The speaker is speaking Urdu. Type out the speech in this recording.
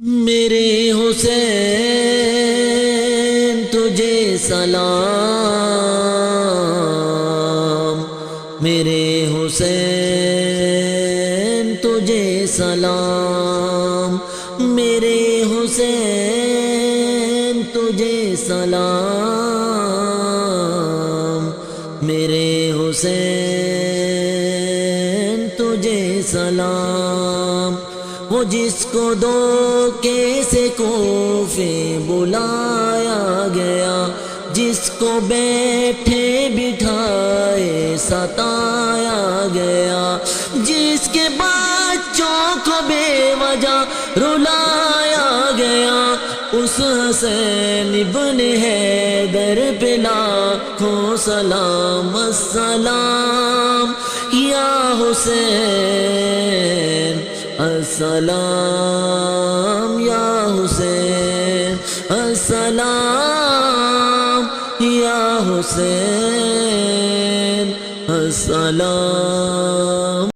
میرے حسین تجھے سلام، میرے حسین تجھے سلام، میرے حسین تجھے سلام، میرے حسین تجھے سلام۔ وہ جس کو دھوکے سے کوفے بلایا گیا، جس کو بیٹھے بٹھائے ستایا گیا، جس کے بچوں کو بے وجہ رلایا گیا، اس حسین ابن حیدر پہ لاکھوں سلام۔ السلام یا حسین، السلام یا حسین، السلام یا حسین، السلام۔